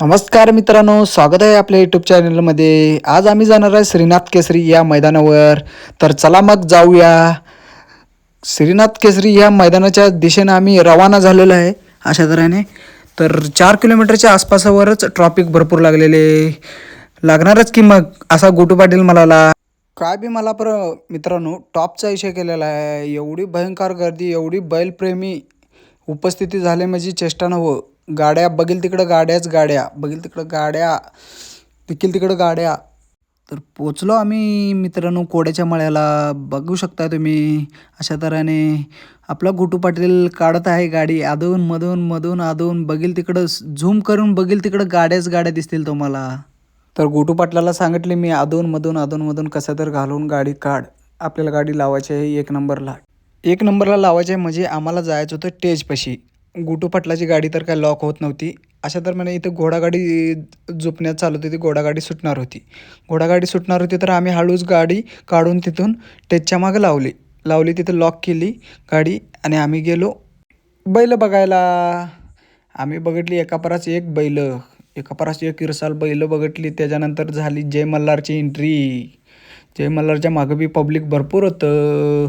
नमस्कार मित्रांनो, स्वागत आहे आपल्या यूट्यूब चॅनलमध्ये. आज आम्ही जाणार आहे श्रीनाथ केसरी या मैदानावर. तर चला मग जाऊया. श्रीनाथ केसरी या मैदानाच्या दिशेनं आम्ही रवाना झालेलो आहे अशा तऱ्हेने. तर 4 किलोमीटरच्या आसपासावरच ट्रॉफिक भरपूर लागलेले लागणारच की मग असा गोटू पाटील म्हणाला. काय बी मला मित्रांनो टॉपचा विषय केलेला आहे. एवढी भयंकर गर्दी, एवढी बैलप्रेमी उपस्थिती झाली म्हणजे चेष्टा नव्हं. गाड्या बघील तिकडं गाड्याच गाड्या, बघील तिकडं गाड्या, तिकील तिकडं गाड्या. तर पोचलो आम्ही मित्रांनो कोड्याच्या मळ्याला. बघू शकता तुम्ही अशा तऱ्हेने आपला गोटू पाटील काढत आहे गाडी अधून मधून मधून अधून. बघील तिकडं झूम करून बघील तिकडं गाड्याच गाड्या दिसतील तुम्हाला. तर गोटू पाटलाला सांगितले मी अधून मधून कसं तर घालून गाडी काढ. आपल्याला गाडी लावायची आहे 1 नंबरला. 1 नंबरला लावायचे म्हणजे आम्हाला जायचं होतं टेजपाशी. गोटू पाटलाची गाडी तर काय लॉक होत नव्हती. अशा तर म्हणे इथं घोडागाडी झोपण्यात चालत होती. घोडागाडी सुटणार होती तर आम्ही हळूच गाडी काढून तिथून टेजच्या मागं लावली तिथं लॉक केली गाडी आणि आम्ही गेलो बैल बघायला. आम्ही बघितली एकापराच एक बैल, एकापराच एक इरसाल बैल बघितली. त्याच्यानंतर झाली जय मल्हारची एंट्री. जय मल्हारच्या मागं बी पब्लिक भरपूर होतं.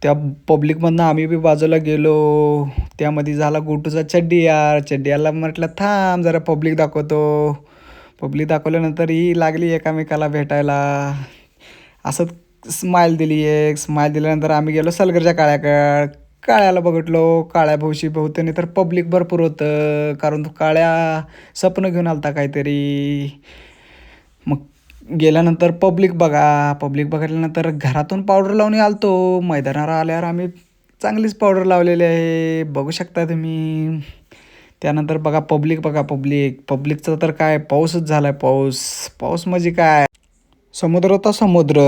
त्या पब्लिकमधनं आम्ही बी बाजूला गेलो. त्यामध्ये झाला गोटूचा चड्डीयाला म्हटलं थांब जरा पब्लिक दाखवतो. पब्लिक दाखवल्यानंतर ही लागली एकामेकाला भेटायला. असं स्माईल दिल्यानंतर आम्ही गेलो सलगरच्या काळ्याला बघितलो. काळ्या भोवतीने तर पब्लिक भरपूर होतं, कारण तो काळ्या स्वप्न घेऊन आलता काहीतरी. मग गेल्यानंतर पब्लिक बघितल्यानंतर घरातून पावडर लावून आलतो. मैदानावर आल्यावर आम्ही चांगलीच पावडर लावलेली आहे, बघू शकता तुम्ही. त्यानंतर पब्लिकचा तर काय पाऊसच झाला आहे. पाऊस म्हणजे काय, समुद्र होता समुद्र.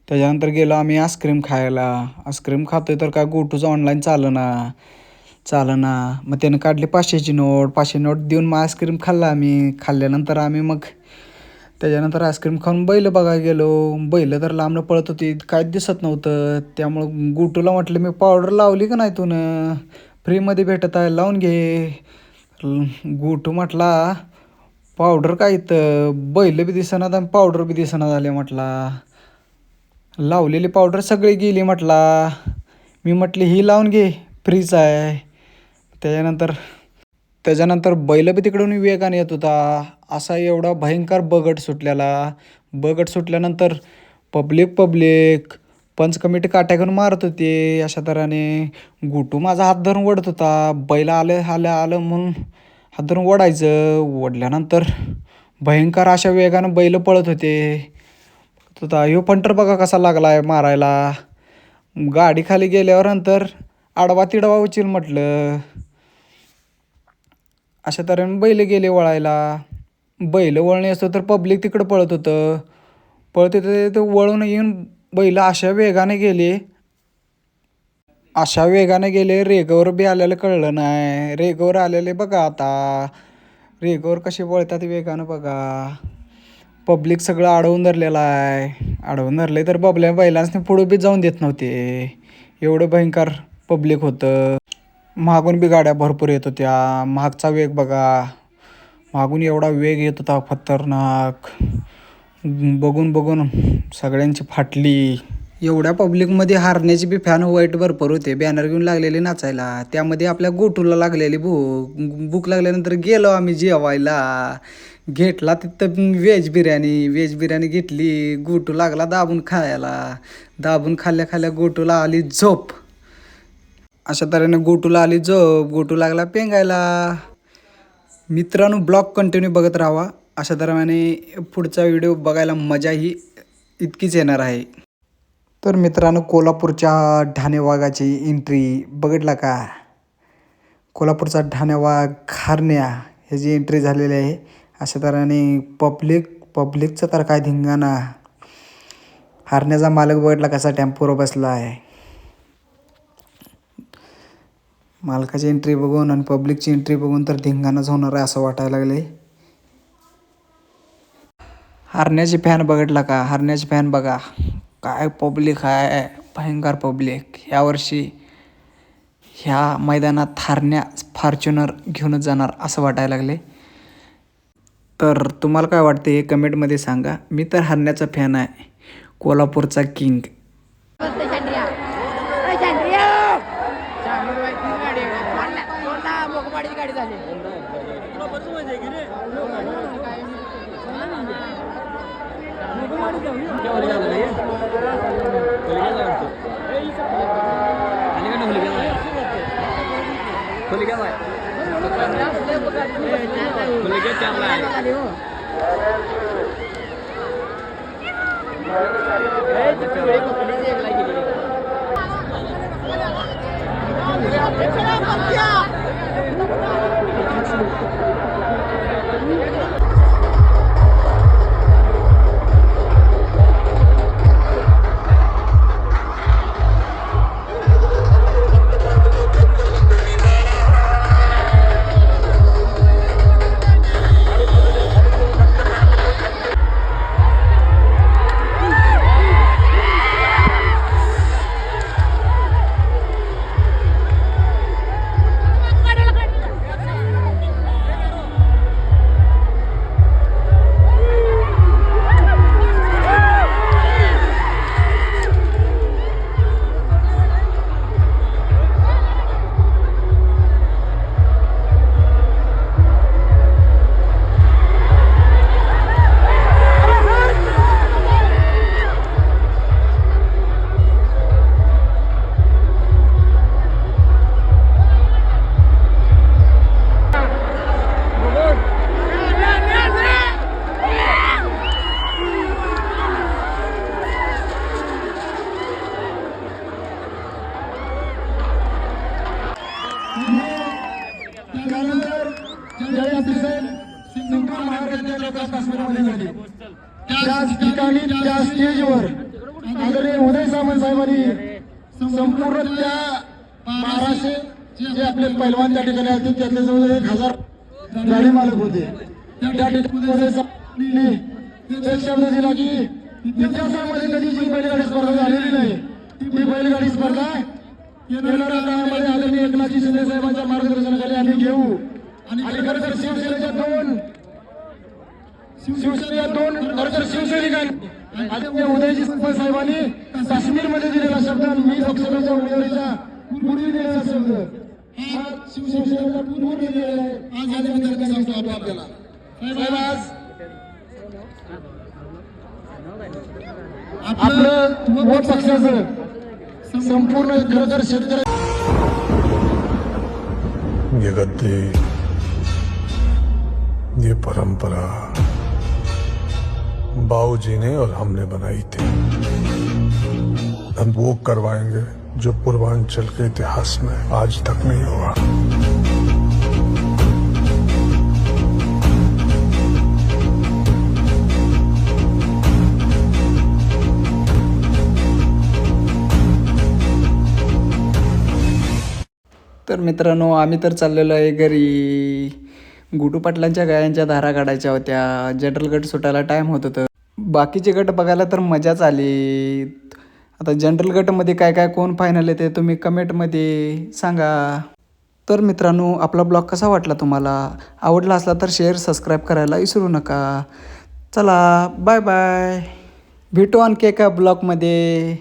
त्याच्यानंतर गेलो आम्ही आईस्क्रीम खायला. आईस्क्रीम खातोय तर काय गोटूचं ऑनलाईन चालना. मग त्यानं काढली 500ची नोट. 500 नोट देऊन मग आईस्क्रीम खाल्ला आम्ही. खाल्ल्यानंतर आम्ही मग त्याच्यानंतर आईस्क्रीम खाऊन बैल बघायला गेलो. बैल तर लांबनं पळत होती, काहीच दिसत नव्हतं. त्यामुळं गोटूला म्हटलं मी पावडर लावली का नाही तून, फ्रीमध्ये भेटत आहे लावून घे. गोटू म्हटला पावडर काय इथं, बैल बी दिसेना आणि पावडर बी दिसेना झाले म्हटला. लावलेली पावडर सगळी गेली म्हटला. मी म्हटली ही लावून घे फ्रीच आहे. त्याच्यानंतर बैल बी तिकडून वेगाने येत होता. असा एवढा भयंकर बगट सुटल्यानंतर पब्लिक पंच कमिटी काट्या घेऊन मारत होते. अशा तऱ्हेने गोटू माझा हात धरून ओढत होता. बैल आलं म्हणून हात धरून ओढल्यानंतर भयंकर अशा वेगानं बैल पळत होते. ह्यो फंटर बघा कसा लागला आहे मारायला. गाडी खाली गेल्यावर नंतर आडवा तिडवा उचल म्हटलं. अशा तऱ्हेने बैल गेले वळायला. बैल वळणे असतं तर पब्लिक तिकडं पळत होतं. ते वळून येऊन बैल अशा वेगाने गेले रेगावर बी आलेलं कळलं नाही. रेगावर आलेले बघा आता, रेगावर कसे वळतात वेगानं बघा. पब्लिक सगळं अडवून धरलेलं आहे. अडवून धरले तर बैलांनी पुढं बी जाऊन देत नव्हते. एवढं भयंकर पब्लिक होतं. मागून बी गाड्या भरपूर येत होत्या. मागचा वेग बघा, मागून एवढा वेग येत होता खतरनाक. बघून सगळ्यांची फाटली. एवढ्या पब्लिकमध्ये हारण्याची बी फॅन वाईट भरपूर होते. बॅनर घेऊन लागलेले नाचायला. त्यामध्ये आपल्या गोटूला लागलेली भूक लागल्यानंतर गेलो आम्ही जेवायला. घेतला तिथं व्हेज बिर्याणी घेतली. गोटू लागला दाबून खायला. दाबून खाल्ल्या गोटूला आली झोप. अशा तऱ्हेने गोटूला आली झोप. गोटू लागला पेंगायला. मित्रांनो ब्लॉग कंटिन्यू बघत राहावा. अशा तऱ्हेने पुढचा व्हिडिओ बघायला मजा ही इतकीच येणार आहे. तर मित्रांनो कोल्हापूरच्या ठाणेवाघाची एंट्री बघितला का. कोल्हापूरचा ठाणेवाघ हरण्या ह्याची एंट्री झालेली आहे. अशा तऱ्हेने पब्लिकचा तर काय धिंगाणा. हरण्याचा मालक बघितला कसा टेम्पोवर बसला आहे. मालकाची एंट्री बघून आणि पब्लिकची एंट्री बघून तर धिंगाणाच होणार आहे असं वाटायला लागले. हरण्याची फॅन बघितला का, हरण्याची फॅन बघा काय पब्लिक आहे, भयंकर पब्लिक. यावर्षी ह्या मैदानात हरण्या फॉर्च्युनर घेऊनच जाणार असं वाटायला लागले. तर तुम्हाला काय वाटते हे कमेंटमध्ये सांगा. मी तर हरण्याचा फॅन आहे, कोल्हापूरचा किंग. त्यानंतर ज्यावेळी आपली सहल संपूर्ण महाराष्ट्राच्या काश्मीरमध्ये झाली, त्याच ठिकाणी त्या स्टेजवर आदरणीय उदय सामंत साहेबांनी संपूर्ण त्या 1200 जे आपले पैलवान त्या ठिकाणी होते त्यातले जवळ 1000 गाडी मालक होते. त्या ठिकाणी उदय साहेबांनी एक शब्द दिला की इतिहासामध्ये कधी जी बैलगाडी स्पर्धा झालेली नाही ती बैलगाडी स्पर्धा येणाऱ्या काळामध्ये आदरणीय एकनाथजी शिंदे साहेबांच्या मार्गदर्शनाखाली आम्ही घेऊ. आणि खरं तर शिवसेनेच्या दोन खरं तर शिवसैनिकांनी आदरणीय उदयजी साहेबांनी काश्मीरमध्ये दिलेला शब्द, मी लोकसभेच्या उमेदवारीच्या पूर्वी दिलेला शब्द, हा शिवसेनेचा पूर्वी दिलेला आहे. आज आम्ही त्यांना सांगतो आपल्याला साहेब, आज आपलं व पक्षाचं संपूर्ण खरं तर शेतकरी ये गद्दी, ये परंपरा बाबूजी ने और हमने बनाई थी. हम वो करवाएंगे जो पूर्वांचल के इतिहास में आज तक नहीं हुआ. तर मित्रांनो, आम्ही तर चाललेलो आहे घरी. गुटू पाटलांच्या गायांच्या धारा काढायच्या होत्या. जनरल गट सुटायला टाईम होत होतं. बाकीचे गट बघायला तर मजाच आली. आता जनरल गटमध्ये काय काय कोण फायनल येते तुम्ही कमेंटमध्ये सांगा. तर मित्रांनो, आपला ब्लॉग कसा वाटला तुम्हाला? आवडला असला तर शेअर सबस्क्राईब करायला विसरू नका. चला, बाय बाय. भेटू आणखी एका ब्लॉगमध्ये.